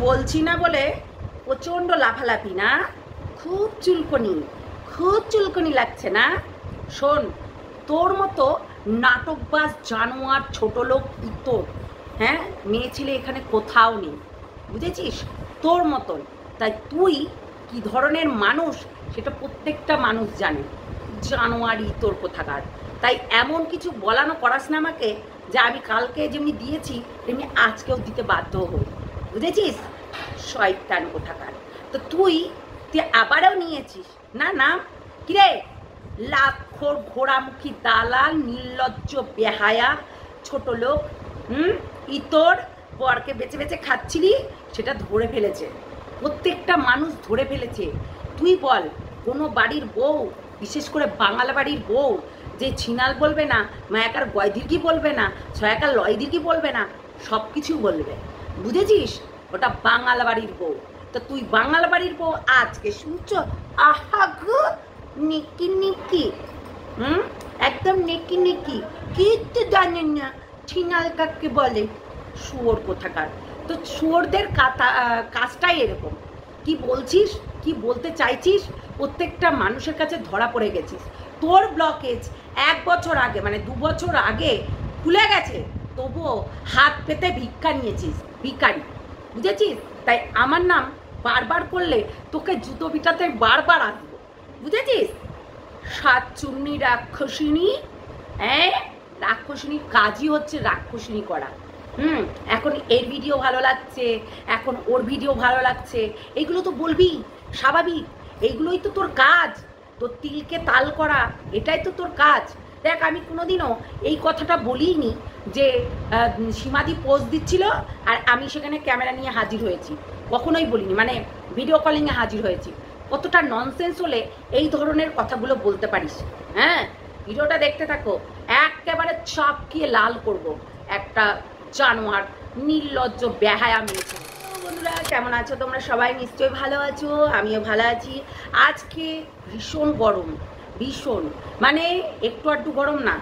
বলছি না বলে প্রচণ্ড লাফালাফি না, খুব চুলকনি লাগছে না। শোন, তোর মতো নাটকবাজ জানোয়ার ছোট লোক ইতর, হ্যাঁ, মেয়ে ছেলে এখানে কোথাও নেই, বুঝেছিস? তোর মতন। তাই তুই কি ধরনের মানুষ সেটা প্রত্যেকটা মানুষ জানে। জানোয়ার ইতর কোথাকার। তাই এমন কিছু বলানো করাস না আমাকে যে আমি কালকে যেমনি দিয়েছি তেমনি আজকেও দিতে বাধ্য হই, বুঝেছিস? শয়তান কোথাকার। তো তুই আবারও নিয়েছিস না নাম? কিরে, লাখর ঘোড়ামুখী দালাল, নির্লজ্জ বেহায়া ছোট লোক। ইতর বরকে বেছে বেছে খাচ্ছিলি, সেটা ধরে ফেলেছে, প্রত্যেকটা মানুষ ধরে ফেলেছে। তুই বল, কোনো বাড়ির বউ, বিশেষ করে বাঙাল বাড়ির বউ, যে ছিনাল বলবে না, মায়াকার গয়দীর্ঘি বলবে না, ছয়াকার লয়দীর্ঘি বলবে না, সব কিছু বলবে, বুঝেছিস? ওটা বাঙাল বাড়ির বউ। তো তুই বাঙাল বাড়ির বউ আজকে শুনছ? আহা গো, নিকি নিকি, একদম নেকি নেকি, কিচ্ছু জানেন না ছিনাল কাকে বলে, শুয়োর কোথাকার। তো শুয়োরদের কাজটাই এরকম। কি বলছিস, কি বলতে চাইছিস, প্রত্যেকটা মানুষের কাছে ধরা পড়ে গেছিস। তোর ব্লকেজ 1 বছর আগে, মানে 2 বছর আগে খুলে গেছে, তবুও হাত পেতে ভিক্ষা নিয়েছিস, ভিখারি, বুঝেছিস? তাই আমার নাম বারবার করলে তোকে জুতো পিটাতে বারবার আসবো, বুঝেছিস? সাতচুন্নি রাক্ষসিনী, হ্যাঁ, রাক্ষসিনীর কাজই হচ্ছে রাক্ষসিনী করা। এখন এর ভিডিও ভালো লাগছে, এখন ওর ভিডিও ভালো লাগছে, এগুলো তো বলবি, স্বাভাবিক। এইগুলোই তো তোর কাজ, তোর তিলকে তাল করা, এটাই তো তোর কাজ। দেখ, আমি কোনোদিনও এই কথাটা বলিনি যে সীমাদি পোস্ট দিচ্ছিল আর আমি সেখানে ক্যামেরা নিয়ে হাজির হয়েছি, কখনোই বলিনি। মানে ভিডিও কলিংয়ে হাজির হয়েছি। কতটা ননসেন্স হলে এই ধরনের কথাগুলো বলতে পারিস? হ্যাঁ, ভিডিওটা দেখতে থাকো, একেবারে চাপকিয়ে লাল করব একটা জানোয়ার, নির্লজ্জ বেহায়া মেয়েছে। বন্ধুরা, কেমন আছো তোমরা? সবাই নিশ্চয়ই ভালো আছো, আমিও ভালো আছি। আজকে ভীষণ গরম, ভীষণ, মানে একটু আধটু গরম না,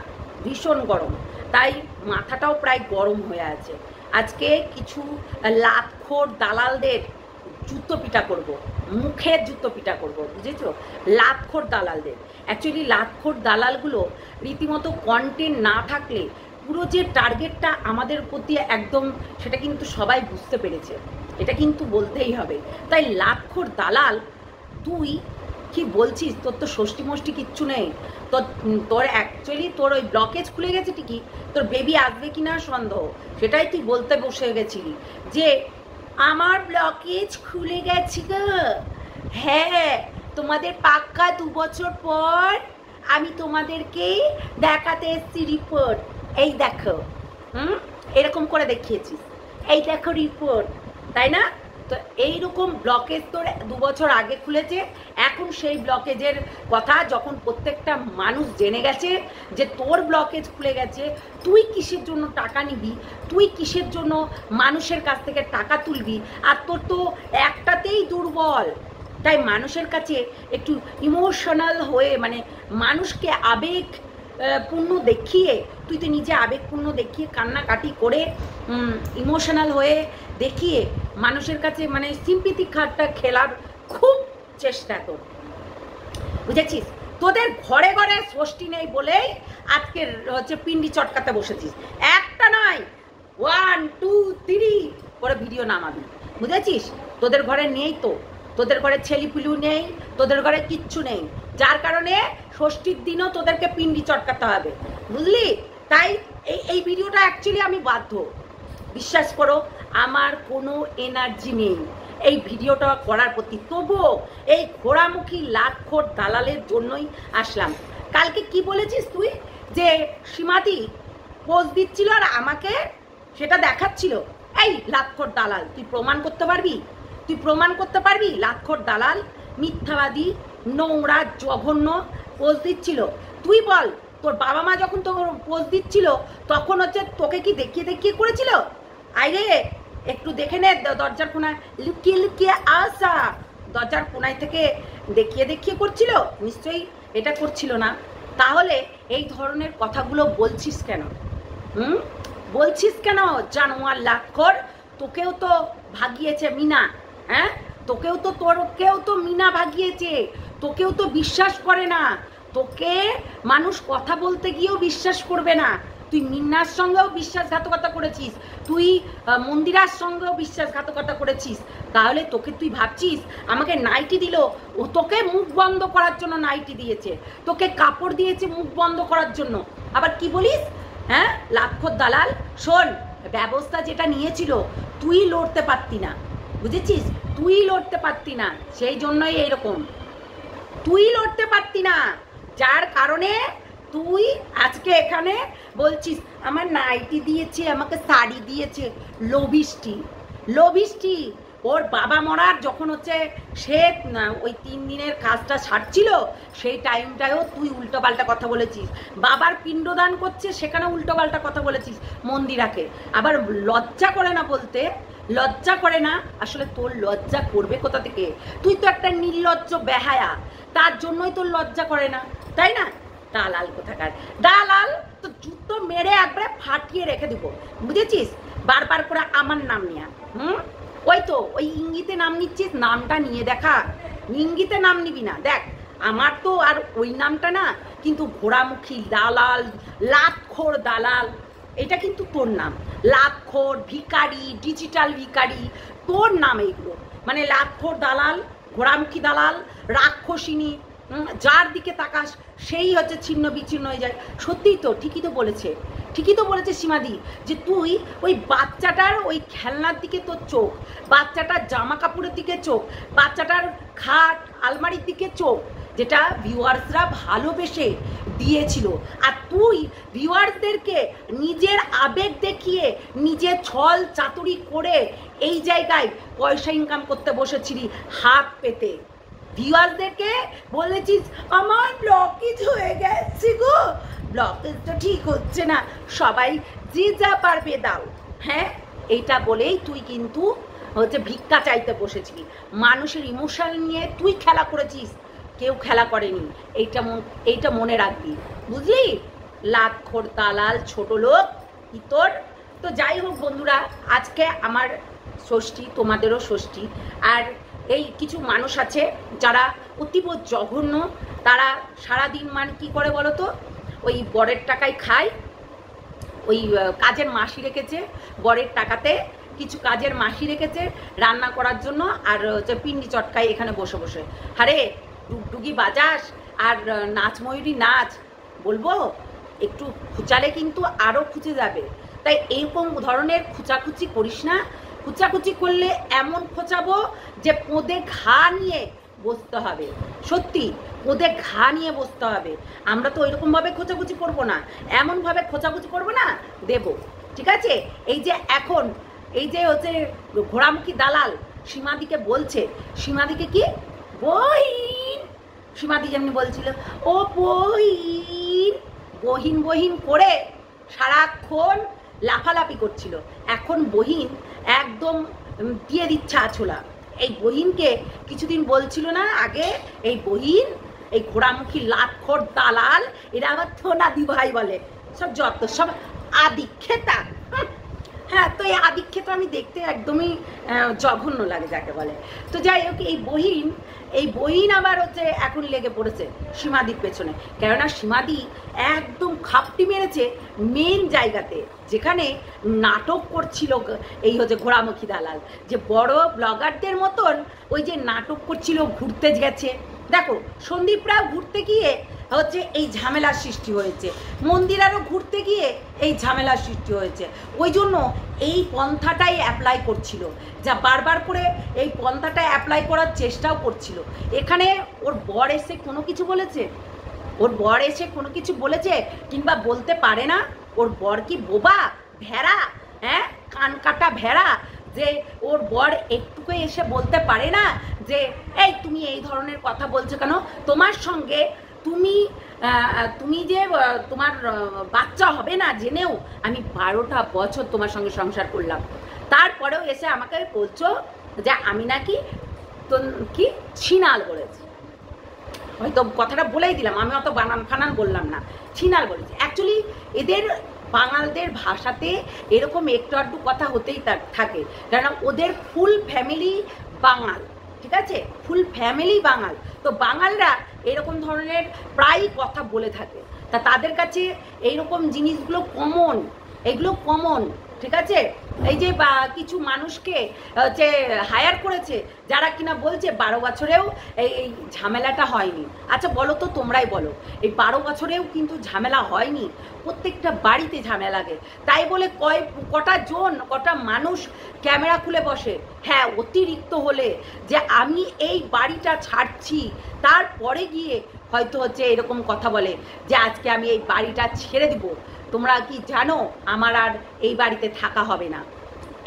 ভীষণ গরম। তাই মাথাটাও প্রায় গরম হয়ে আছে। আজকে কিছু লাতখোর দালালদের জুতো পিটা করবো, মুখের জুতো পিটা করবো, বুঝেছো? লাতখোর দালালদের। অ্যাকচুয়ালি লাতখোর দালালগুলো রীতিমতো কন্টেন্ট না থাকলে পুরো যে টার্গেটটা আমাদের প্রতি একদম, সেটা কিন্তু সবাই বুঝতে পেরেছে, এটা কিন্তু বলতেই হবে। তাই লাতখোর দালাল, তুই কি বলছিস? তোর তো ষষ্ঠী মষ্টি কিচ্ছু নেই। তোর অ্যাকচুয়ালি তোর ওই ব্লকেজ খুলে গেছে ঠিকই, তোর বেবি আসবে কি না সন্দেহ, সেটাই তুই বলতে বসে গেছিলি যে আমার ব্লকেজ খুলে গেছে গো। হ্যাঁ, তোমাদের পাক্কা 2 বছর পর আমি তোমাদেরকে দেখাতে এসছি রিপোর্ট। এই দেখো, এরকম করে দেখিয়েছিস, এই দেখো রিপোর্ট, তাই না? তো এইরকম ব্লকেজ তোর 2 বছর আগে খুলেছে। এখন সেই ব্লকেজের কথা যখন প্রত্যেকটা মানুষ জেনে গেছে যে তোর ব্লকেজ খুলে গেছে, তুই কিসের জন্য টাকা নিবি, তুই কিসের জন্য মানুষের কাছ থেকে টাকা তুলবি? আর তোর তো একটাতেই দুর্বল। তাই মানুষের কাছে একটু ইমোশনাল হয়ে, মানে মানুষকে আবেগ পূর্ণ দেখিয়ে, তুই তো নিজে আবেগপূর্ণ দেখিয়ে কান্নাকাটি করে ইমোশনাল হয়ে দেখিয়ে মানুষের কাছে মানে সিম্পিথি কার্ডটা খেলার খুব চেষ্টা তোর, বুঝেছিস? তোদের ঘরে ঘরে ষষ্ঠী নেই বলেই আজকে হচ্ছে পিন্ডি চটকাতে বসেছিস। একটা নয়, 1 2 3 করে ভিডিও নামাবি, বুঝেছিস? তোদের ঘরে নেই তো, তোদের ঘরে ছেলিপুলু নেই, তোদের ঘরে কিচ্ছু নেই, যার কারণে ষষ্ঠীর দিনও তোদেরকে পিন্ডি চটকাতে হবে, বুঝলি? তাই এই ভিডিওটা অ্যাকচুয়ালি আমি বাধ্য, বিশ্বাস করো, আমার কোনো এনার্জি নেই এই ভিডিওটা করার প্রতি। তবুও এই ঘোড়ামুখী লাতখোর দালালের জন্যই আসলাম। কালকে কি বলেছিস তুই? যে সীমাদি পোস্ট দিচ্ছিল আর আমাকে সেটা দেখাচ্ছিল। এই লাতখোর দালাল, তুই প্রমাণ করতে পারবি? তুই প্রমাণ করতে পারবি? লাতখোর দালাল, মিথ্যাবাদী, নোংরা, জঘন্য পোস্ট দিচ্ছিল। তুই বল, তোর বাবা মা যখন তোর পোস্ট দিচ্ছিল তখন হচ্ছে তোকে কি দেখিয়ে দেখিয়ে করেছিল? আইরে একটু দেখে নে, দরজার কোনায় লুকিয়ে লুকিয়ে আসা, দরজার কোনায় থেকে দেখিয়ে দেখিয়ে করছিল? নিশ্চয়ই এটা করছিল না। তাহলে এই ধরনের কথাগুলো বলছিস কেন? বলছিস কেন? জানোয়ার লাতখোর, তোকেও তো ভাগিয়েছে মিনা, হ্যাঁ তোকেও তো মিনা ভাগিয়েছে, তোকেও তো বিশ্বাস করে না, তোকে মানুষ কথা বলতে গিয়েও বিশ্বাস করবে না। তুই মিন্নার সঙ্গেও বিশ্বাসঘাতকতা করেছিস, তুই মন্দিরার সঙ্গেও বিশ্বাসঘাতকতা করেছিস। তাহলে তোকে তুই ভাবছিস আমাকে নাইটি দিল, ও তোকে মুখ বন্ধ করার জন্য নাইটি দিয়েছে, তোকে কাপড় দিয়েছে মুখ বন্ধ করার জন্য। আবার কি বলিস, হ্যাঁ লাক্ষর দালাল। শোন, ব্যবস্থা যেটা নিয়েছিল তুই লড়তে পারতি না, বুঝেছিস, তুই লড়তে পারতি না, সেই জন্যই এইরকম, তুই লড়তে পারতি না, যার কারণে তুই আজকে এখানে বলছিস আমার নাইটি দিয়েছে, আমাকে শাড়ি দিয়েছে। লোভিষ্টি। ওর বাবা মরার যখন হচ্ছে সে ওই 3 দিনের কাজটা ছাড়ছিল, সেই টাইমটায়ও তুই উল্টোপাল্টা কথা বলেছিস। বাবার পিণ্ডদান করছে, সেখানে উল্টোপাল্টা কথা বলেছিস মন্দিরাকে। আবার লজ্জা করে না বলতে, লজ্জা করে না। আসলে তোর লজ্জা করবে কোথা থেকে? তুই তো একটা নির্লজ্জ বেহায়া, তার জন্যই তোর লজ্জা করে না, তাই না? দালাল কোথাকার দালাল, তো জুতো মেরে একবারে ফাটিয়ে রেখে দিব, বুঝেছিস? বারবার করে আমার নাম নিয়ে ওই তো ওই ইঙ্গিতে নাম নিচ্ছিস, নামটা নিয়ে দেখা, ইঙ্গিতে নাম নিবি না। দেখ আমার তো আর ওই নামটা না, কিন্তু ঘোড়ামুখী দালাল, লাতখোর দালাল, এটা কিন্তু তোর নাম। লাতখোর ভিখারি, ডিজিটাল ভিখারি, তোর নাম এইগুলো। মানে লাতখোর দালাল, ঘোড়ামুখী দালাল, রাক্ষসিনী, যার দিকে তাকাস সেই হচ্ছে ছিন্ন বিচ্ছিন্ন হয়ে যায়। সত্যিই তো, ঠিকই তো বলেছে সীমাদি, যে তুই ওই বাচ্চাটার ওই খেলনার দিকে তোর চোখ, বাচ্চাটার জামা কাপড়ের দিকে চোখ, বাচ্চাটার খাট আলমারির দিকে চোখ, যেটা ভিউয়ার্সরা ভালোবেসে দিয়েছিল। আর তুই ভিউয়ার্সদেরকে নিজের আবেগ দেখিয়ে, নিজের ছল চাতুরি করে এই জায়গায় পয়সা ইনকাম করতে বসেছিলি হাত পেতে। ভিউয়ার্সদেরকে বলেছিস আমার ব্লকেজ হয়ে গেছে গো, ব্লকেজ তো ঠিক হচ্ছে না, সবাই যে যা পারবে দাও। হ্যাঁ, এইটা বলেই তুই কিন্তু হচ্ছে ভিক্ষা চাইতে বসেছিলি। মানুষের ইমোশন নিয়ে তুই খেলা করেছিস, কেউ খেলা করেনি, এইটা মনে রাখবি, বুঝলি? লাতখোর দালাল, ছোট লোক ইতর। তো যাই হোক বন্ধুরা, আজকে আমার ষষ্ঠী, তোমাদেরও ষষ্ঠী। আর এই কিছু মানুষ আছে যারা অতীব জঘন্য, তারা সারাদিন মানে কী করে বলো তো, ওই বরের টাকায় খায়, ওই কাজের মাসি রেখেছে, বরের টাকাতে কিছু কাজের মাসি রেখেছে রান্না করার জন্য, আর হচ্ছে পিন্ডি চটকায় এখানে বসে বসে। আরে ডুগডুগি বাজাস আর নাচ ময়ূরী নাচ, বলবো একটু খুচালে কিন্তু আরও খুঁজে যাবে। তাই এরকম ধরনের খুচাখুচি করিস না। খুচাখুচি করলে এমন খোঁচাবো যে পোঁদে ঘা নিয়ে বসতে হবে, সত্যি পোঁদে ঘা নিয়ে বসতে হবে। আমরা তো ওইরকমভাবে খোঁচাখুচি করবো না, এমনভাবে খোঁচাখুচি করবো না, দেব, ঠিক আছে? এই যে এখন এই যে হচ্ছে ঘোড়ামুখী দালাল সীমাদিকে বলছে, সীমাদিকে কি বহিন, সীমাদি যেমনি বলছিল ও বহিন বহিন করে সারাক্ষণ লাফালাফি করছিল, এখন বহিন একদম দিয়ে দিচ্ছে আছোলা। এই বহিনকে কিছুদিন বলছিল না আগে, এই বহিন, এই ঘোড়ামুখী লাতখোর দালাল, এরা আবার থোনাদি ভাই বলে, সব যত সব আদিক্ষেতা। হ্যাঁ, তো এই আদিক্ষেতা আমি দেখতে একদমই জঘন্য লাগে যাকে বলে। তো যাই হোক, এই বহিন আবার হচ্ছে এখন লেগে পড়েছে সীমাদির পেছনে, কেননা সীমাদি একদম খাপটি মেরেছে মেন জায়গাতে, যেখানে নাটক করছিল এই হচ্ছে ঘোড়ামুখী দালাল, যে বড় ব্লগারদের মতন ওই যে নাটক করছিল, ঘুরতে গেছে। দেখো সন্দীপরাও ঘুরতে গিয়ে হচ্ছে এই ঝামেলার সৃষ্টি হয়েছে, মন্দিরারও ঘুরতে গিয়ে এই ঝামেলার সৃষ্টি হয়েছে। ওই জন্য এই পন্থাটাই অ্যাপ্লাই করছিল, যা বারবার করে এই পন্থাটা অ্যাপ্লাই করার চেষ্টাও করছিল। এখানে ওর বর এসে কোনো কিছু বলেছে? ওর বর এসে কোনো কিছু বলেছে কিংবা বলতে পারে না? ওর বর কি বোবা ভেড়া? হ্যাঁ, কান কাটা ভেড়া, যে ওর বর একটুকু এসে বলতে পারে না যে এই তুমি এই ধরনের কথা বলছো কেন? তোমার সঙ্গে তুমি যে তোমার বাচ্চা হবে না জেনেও আমি 12টা বছর তোমার সঙ্গে সংসার করলাম, তারপরেও এসে আমাকে বলছো যে আমি নাকি কি ছিনাল বলেছি। হয়তো কথাটা বলেই দিলাম, আমি অত বানান ফানান বললাম না, ছিনাল বলেছি। অ্যাকচুয়ালি এদের বাঙালদের ভাষাতে এরকম একটু আধটু কথা হতেই থাকে, কেননা ওদের ফুল ফ্যামিলি বাঙাল, ঠিক আছে, ফুল ফ্যামিলি বাঙাল। তো বাঙালরা এরকম ধরনের প্রায়ই কথা বলে থাকে, তা তাদের কাছে এইরকম জিনিসগুলো কমন, এগুলো কমন, ঠিক আছে। এই যে কিছু মানুষকে হচ্ছে হায়ার করেছে যারা কিনা বলছে 12 বছরেও এই ঝামেলাটা হয়নি। আচ্ছা বলো তো, তোমরাই বলো, এই 12 বছরেও কিন্তু ঝামেলা হয়নি? প্রত্যেকটা বাড়িতে ঝামেলা লাগে, তাই বলে কটা মানুষ ক্যামেরা খুলে বসে। হ্যাঁ, অতিরিক্ত হলে যে আমি এই বাড়িটা ছাড়ছি, তারপরে গিয়ে হয়তো হচ্ছে এরকম কথা বলে যে আজকে আমি এই বাড়িটা ছেড়ে দিব, তোমরা কি জানো আমার আর এই বাড়িতে থাকা হবে না,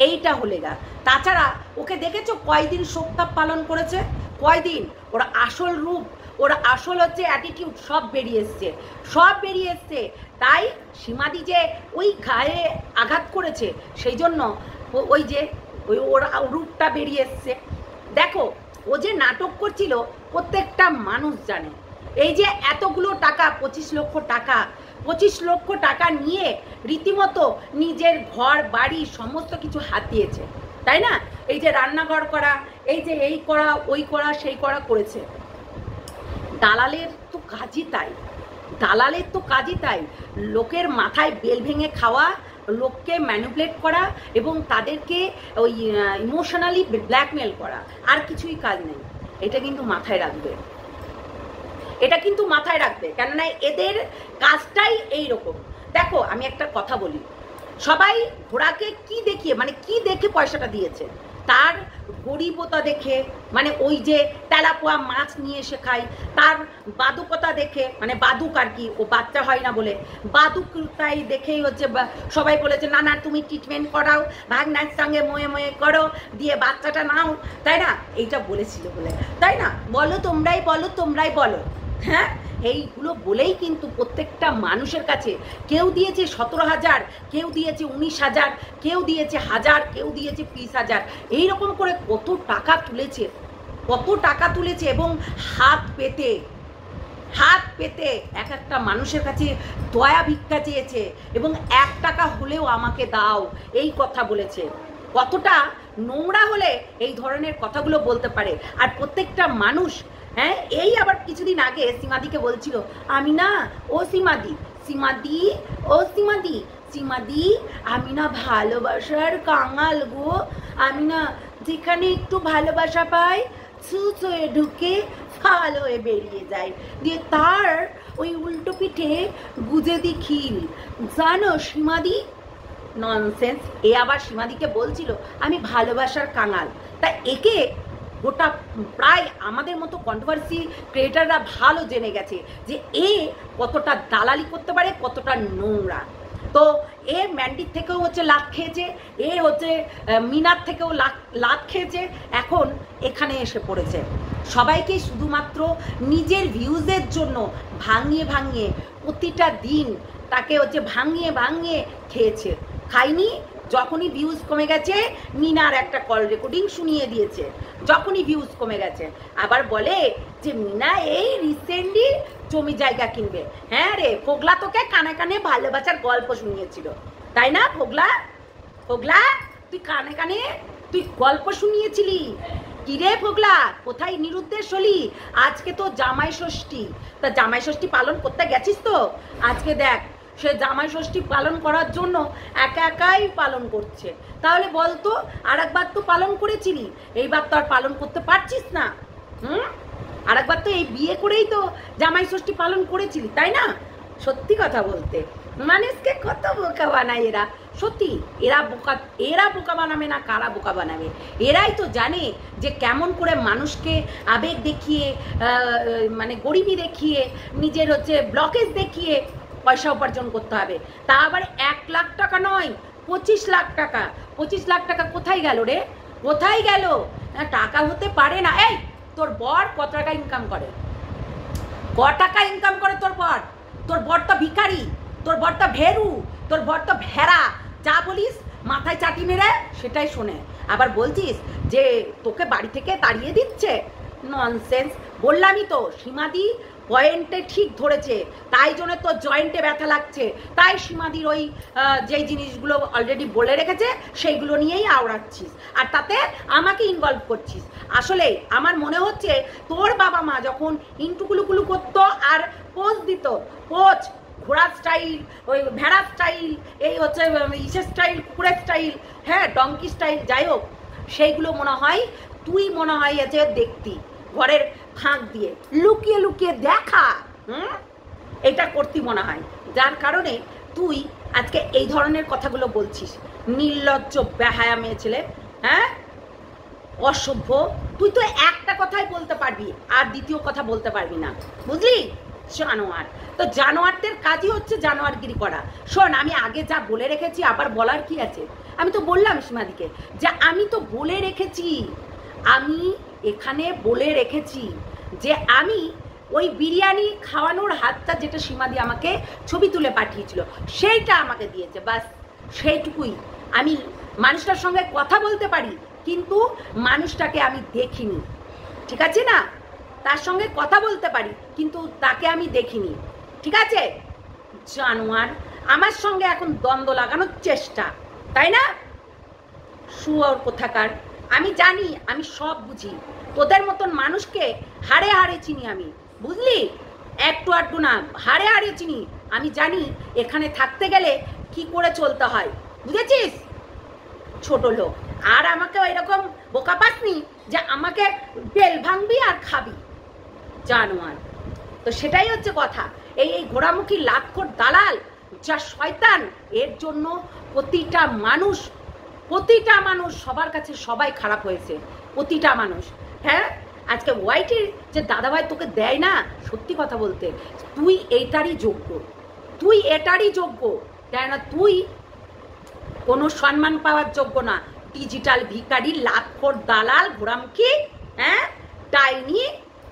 এইটা হলে গা। তাছাড়া ওকে দেখেছো কয়দিন শোকতাপ পালন করেছে, কয়দিন, ওরা আসল রূপ, ওরা আসল হচ্ছে অ্যাটিটিউড সব বেরিয়ে এসছে। তাই সীমাদি যে ওই গায়ে আঘাত করেছে, সেই জন্য ওই যে ওর রূপটা বেরিয়ে এসছে। দেখো, ও যে নাটক করছিল প্রত্যেকটা মানুষ জানে। এই যে এতগুলো টাকা, 25 লক্ষ টাকা নিয়ে রীতিমতো নিজের ঘর বাড়ি সমস্ত কিছু হাত দিয়েছে, তাই না? এই যে রান্নাঘর করা, এই যে এই করা ওই করা সেই করা করেছে। দালালের তো কাজই তাই, লোকের মাথায় বেল ভেঙে খাওয়া, লোককে ম্যানিপুলেট করা এবং তাদেরকে ওই ইমোশনালি ব্ল্যাকমেল করা, আর কিছুই কাজ নেই। এটা কিন্তু মাথায় রাখবে, কেননা এদের কাজটাই এইরকম। দেখো, আমি একটা কথা বলি, সবাই ঘোড়াকে কি দেখিয়ে, মানে কি দেখে পয়সাটা দিয়েছে? তার গরিবতা দেখে, মানে ওই যে তেলাপোয়া মাছ নিয়ে এসে খায়, তার বাদুকতা দেখে, মানে বাদুক আর কি, ও বাচ্চা হয় না বলে বাদুকতাই দেখেই হচ্ছে সবাই বলেছে না না তুমি ট্রিটমেন্ট করাও, ভাগনার সঙ্গে ময়ে করো, দিয়ে বাচ্চাটা নাও, তাই না? এইটা বলেছিল বলে, তাই না? বলো, তোমরাই বলো। হ্যাঁ, এইগুলো বলেই কিন্তু প্রত্যেকটা মানুষের কাছে কেউ দিয়েছে 17,000, কেউ দিয়েছে 19,000, কেউ দিয়েছে 1000, কেউ দিয়েছে 20,000, এইরকম করে কত টাকা তুলেছে এবং হাত পেতে এক একটা মানুষের কাছে দয়া ভিক্ষা চেয়েছে এবং 1 টাকা হলেও আমাকে দাও, এই কথা বলেছে। কতটা নোংরা হলে এই ধরনের কথাগুলো বলতে পারে? আর প্রত্যেকটা মানুষ, হ্যাঁ, এই আবার কিছুদিন আগে সীমাদিকে বলছিল, আমি না ও সীমাদি আমি না ভালোবাসার কাঙাল গো, আমি না যেখানে একটু ভালোবাসা পাই সুচ হয়ে ঢুকে ফাল হয়ে বেরিয়ে যায়, দিয়ে তার ওই উল্টো পিঠে গুজে দি খিল, জানো সীমাদি? ননসেন্স। এ আবার সীমাদিকে বলছিল আমি ভালোবাসার কাঙাল। তা একে গোটা প্রায় আমাদের মতো কন্ট্রোভার্সি ক্রিয়েটাররা ভালো জেনে গেছে যে এ কতটা দালালি করতে পারে, কতটা নোংরা। তো এ ম্যান্ডির থেকেও হচ্ছে লাভ খেয়েছে, এ হচ্ছে মিনার থেকেও লাভ খেয়েছে, এখন এখানে এসে পড়েছে। সবাইকে শুধুমাত্র নিজের ভিউজের জন্য ভাঙিয়ে প্রতিটা দিন তাকে হচ্ছে ভাঙিয়ে খেয়েছে। খাইনি, যখনই ভিউজ কমে গেছে মিনার একটা কল রেকর্ডিং শুনিয়ে দিয়েছে, যখনই ভিউজ কমে গেছে আবার বলে যে মিনা এই রিসেন্টলি জমি জায়গা কিনবে। হ্যাঁ রে ফোগলা, তোকে কানে কানে ভালোবাসার গল্প শুনিয়েছিল, তাই না? ফোগলা তুই কানে তুই গল্প শুনিয়েছিলি। কিরে ফোগলা, কোথায় নিরুদ্দেশ হলি? আজকে তো জামাই ষষ্ঠী, তা জামাই ষষ্ঠী পালন করতে গেছিস তো? আজকে দেখ, সে জামাই ষষ্ঠী পালন করার জন্য একাই পালন করছে। তাহলে বলতো, আর একবার তো পালন করেছিলি, এইবার তো আর পালন করতে পারছিস না। আর একবার তো এই বিয়ে করেই তো জামাই ষষ্ঠী পালন করেছিলি, তাই না? সত্যি কথা বলতে মানুষকে কত বোকা বানায় এরা। সত্যি এরা বোকা বানাবে না, কারা বোকা বানাবে? এরাই তো জানে যে কেমন করে মানুষকে আবেগ দেখিয়ে, মানে গরিবি দেখিয়ে, নিজের হচ্ছে ব্লকেজ দেখিয়ে পয়সা উপার্জন করতে হবে। তা আবার 1 লাখ টাকা নয়, 25 লাখ টাকা। 25 লাখ টাকা কোথায় গেল রে? কোথায় গেল? টাকা হতে পারে না। এই তোর বর কত টাকা ইনকাম করে? তোর বর তো ভিখারি, তোর বর তো ভেরু, তোর বর তো ভেড়া। যা বলিস মাথায় চাটি মেরে সেটাই শোনে। আবার বলছিস যে তোকে বাড়ি থেকে তাড়িয়ে দিচ্ছে, ননসেন্স। বললামই তো সীমাদি পয়েন্টে ঠিক ধরেছে, তাই জন্য তো জয়েন্টে ব্যথা লাগছে, তাই সীমাদির ওই যেই জিনিসগুলো অলরেডি বলে রেখেছে সেইগুলো নিয়েই আওড়াচ্ছিস, আর তাতে আমাকে ইনভলভ করছিস। আসলে আমার মনে হচ্ছে তোর বাবা মা যখন ইন্টুকুলুকুলু করতো আর পোজ দিত, পোজ ঘোড়ার স্টাইল, ওই ভেড়া স্টাইল, এই হচ্ছে ইসের স্টাইল, কুকুরের স্টাইল, হ্যাঁ ডঙ্কি স্টাইল, যাই হোক সেইগুলো মনে হয় তুই মনে হয় যে দেখতি ঘরের ফাঁক দিয়ে লুকিয়ে লুকিয়ে দেখা, এটা করতি মনে হয়, যার কারণে তুই আজকে এই ধরনের কথাগুলো বলছিস। নির্লজ্জ বেহায়া মেয়ে ছেলে, হ্যাঁ অসভ্য। তুই তো একটা কথাই বলতে পারবি আর দ্বিতীয় কথা বলতে পারবি না, বুঝলি? জানোয়ার। তো জানোয়ারদের কাজই হচ্ছে জানোয়ারগিরি করা। শোন, আমি আগে যা বলে রেখেছি আবার বলার কি আছে? আমি তো বললাম সীমাদিকে যে আমি তো বলে রেখেছি, আমি এখানে বলে রেখেছি যে আমি ওই বিরিয়ানি খাওয়ানোর হাতটা যেটা সীমাদি আমাকে ছবি তুলে পাঠিয়েছিল সেইটা আমাকে দিয়েছে, বাস সেইটুকুই। আমি মানুষটার সঙ্গে কথা বলতে পারি কিন্তু মানুষটাকে আমি দেখিনি, ঠিক আছে না? তার সঙ্গে কথা বলতে পারি কিন্তু তাকে আমি দেখিনি, ঠিক আছে? জানোয়ার আমার সঙ্গে এখন দ্বন্দ্ব লাগানোর চেষ্টা, তাই না? শুয়োর কোথাকার। আমি জানি, আমি সব বুঝি, তোদের মতন মানুষকে হাড়ে হাড়ে চিনি আমি, বুঝলি? একটু আধটু না, হাড়ে হাড়ে চিনি। আমি জানি এখানে থাকতে গেলে কি করে চলতে হয়, বুঝেছিস? ছোট লোক। আর আমাকে এরকম বোকা পাসনি যে আমাকে বেল ভাঙবি আর খাবি, জানোয়ার। তো সেটাই হচ্ছে কথা। এই ঘোড়ামুখী লাখখোর দালাল যা শয়তান, এর জন্য প্রতিটা মানুষ সবার কাছে সবাই খারাপ হয়েছে, প্রতিটা মানুষ। হ্যাঁ, আজকে ওয়াইটির যে দাদাভাই তোকে দেয় না, সত্যি কথা বলতে তুই এটারই যোগ্য, তুই এটারই যোগ্য, কেননা তুই কোনো সম্মান পাওয়ার যোগ্য না। ডিজিটাল ভিখারি, লাখখোর দালাল, ঘোড়ামুখী, হ্যাঁ ডাইনি।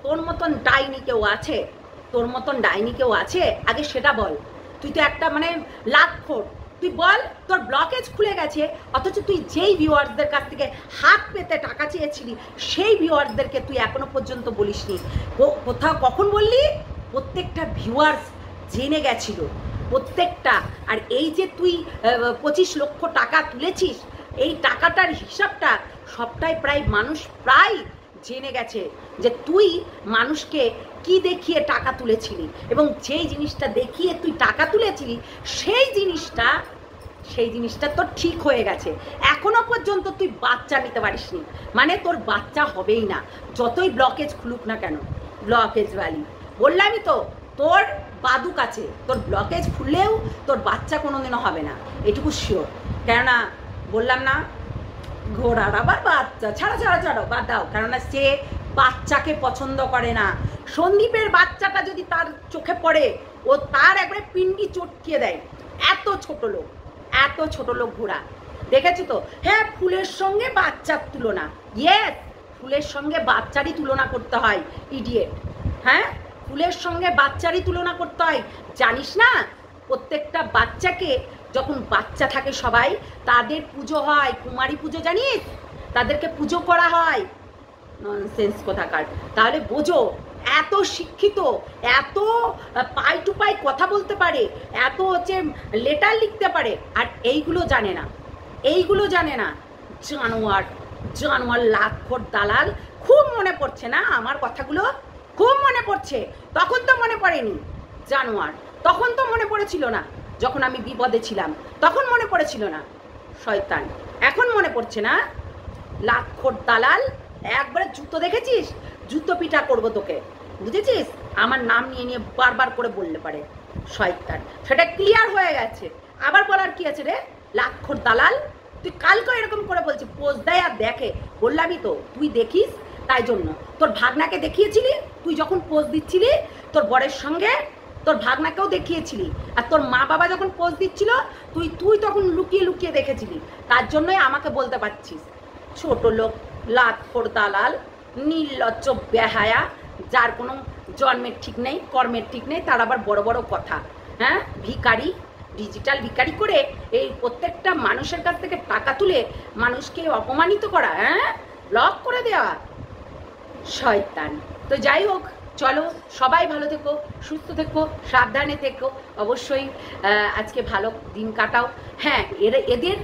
তোর মতন ডাইনি কেউ আছে? তোর মতন ডাইনি কেউ আছে? আগে সেটা বল। তুই তো একটা মানে লাখখোর। তুই বল, তোর ব্লকেজ খুলে গেছে, অথচ তুই যেই ভিউয়ার্সদের কাছ থেকে হাত পেতে টাকা চেয়েছিলি সেই ভিউয়ার্সদেরকে তুই এখনো পর্যন্ত বলিসনি। কোথাও কখন বললি? প্রত্যেকটা ভিউয়ার্স জেনে গেছিল, প্রত্যেকটা। আর এই যে তুই 25 লক্ষ টাকা তুলেছিস, এই টাকাটার হিসাবটা সবটাই প্রায় মানুষ প্রায় জেনে গেছে যে তুই মানুষকে কি দেখিয়ে টাকা তুলেছিলি, এবং যেই জিনিসটা দেখিয়ে তুই টাকা তুলেছিলি সেই জিনিসটা তোর ঠিক হয়ে গেছে। এখনো পর্যন্ত তুই বাচ্চা নিতে পারিসনি, মানে তোর বাচ্চা হবেই না, যতই ব্লকেজ খুলুক না কেন। ব্লকেজ ভ্যালি বললামই তো, তোর বাদুক আছে, তোর ব্লকেজ খুললেও তোর বাচ্চা কোনোদিনও হবে না, এটুকু শিওর। কেননা বললাম না, ঘোড়ার আবার বাচ্চা, ছাড়ো বাদ দাও, কেননা সে বাচ্চাকে পছন্দ করে না। সন্দীপের বাচ্চাটা যদি তার চোখে পড়ে, ও তার একবারে পিন্ডি চটকিয়ে দেয়। এত ছোট লোক ঘোড়া, দেখেছি তো। হ্যাঁ, ফুলের সঙ্গে বাচ্চার তুলনা, ইয়েস, ফুলের সঙ্গে বাচ্চারই তুলনা করতে হয়, ইডিয়েট। হ্যাঁ, ফুলের সঙ্গে বাচ্চারই তুলনা করতে হয়, জানিস না? প্রত্যেকটা বাচ্চাকে যখন বাচ্চা থাকে সবাই তাদের পুজো হয়, কুমারী পুজো, জানিস? তাদেরকে পুজো করা হয়। ননসেন্স কোথাকার। তাহলে বোঝো, এত শিক্ষিত, এত পাই টু পাই কথা বলতে পারে, এত হচ্ছে লেটার লিখতে পারে, আর এইগুলো জানে না। জানোয়ার লাখখোর দালাল। খুব মনে পড়ছে না আমার কথাগুলো? খুব মনে পড়ছে? তখন তো মনে পড়েনি জানোয়ার, তখন তো মনে পড়েছিল না, যখন আমি বিপদে ছিলাম তখন মনে পড়েছিল না, শয়তান। এখন মনে পড়ছে না? লাখখোর দালাল, একবারে জুতো দেখেছিস? জুতো পিঠা করবো তোকে, বুঝেছিস? আমার নাম নিয়ে বারবার করে বললে পারে, শয়তান। সেটা ক্লিয়ার হয়ে গেছে, আবার বলার কি আছে রে? লাখখোর দালাল। তুই কালকে এরকম করে বলছিস, পোজ দেয় আর দেখে। বললামই তো, তুই দেখিস, তাই জন্য তোর ভাগনাকে দেখিয়েছিলি, তুই যখন পোজ দিচ্ছিলি তোর বরের সঙ্গে তোর ভাগনাকেও দেখিয়েছিলি, আর তোর মা বাবা যখন পোজ দিচ্ছিল তুই তখন লুকিয়ে লুকিয়ে দেখেছিলি, তার জন্যই আমাকে বলতে পারছিস। ছোট লোক, লাখখোর দালাল, নির্লজ্জ বেহায়া, যার কোনো জন্মের ঠিক নেই, কর্মের ঠিক নেই, তার আবার বড় বড় কথা। হ্যাঁ, ভিখারি, ডিজিটাল ভিখারি করে এই প্রত্যেকটা মানুষের কাছ থেকে টাকা তুলে মানুষকে অপমানিত করা, হ্যাঁ, ব্লক করে দেওয়া। শয়তান। তো যাই হোক, চলো সবাই ভালো থেকো, সুস্থ থেকো, সাবধানে থেকো। অবশ্যই আজকে ভালো দিন কাটাও। হ্যাঁ, এদের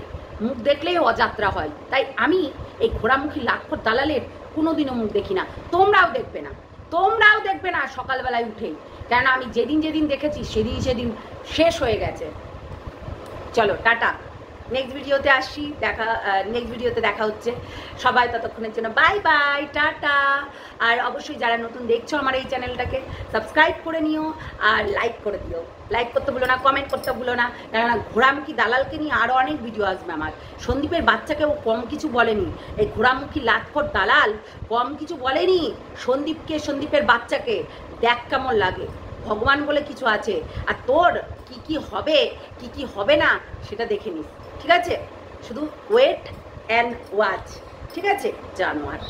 মুখ দেখলেই অযাত্রা হয়, তাই আমি এই ঘোড়ামুখী লাটখোর দালালের কোনোদিনও মুখ দেখি না। তোমরাও দেখবে না সকালবেলায় উঠেই, কেন আমি যেদিন দেখেছি সেদিন শেষ হয়ে গেছে। চলো টাটা, নেক্সট ভিডিওতে দেখা হচ্ছে। সবাই ততক্ষণের জন্য বাই বাই, টাটা। আর অবশ্যই যারা নতুন দেখছো আমার এই চ্যানেলটাকে সাবস্ক্রাইব করে নিও আর লাইক করে দিও। লাইক করতে ভুলো না, কমেন্ট করতে ভুলো না, কেননা ঘোড়ামুখী দালালকে নিয়ে আরও অনেক ভিডিও আসবে আমার। সন্দীপের বাচ্চাকে ও কম কিছু বলেনি, এই ঘোড়ামুখী লাটখোর দালাল কম কিছু বলেনি সন্দীপের বাচ্চাকে। দেখ কেমন লাগে, ভগবান বলে কিছু আছে, আর তোর কি হবে কি হবে না সেটা দেখে নিস, ঠিক আছে? শুধু ওয়েট অ্যান্ড ওয়াচ, ঠিক আছে? জানোয়ার।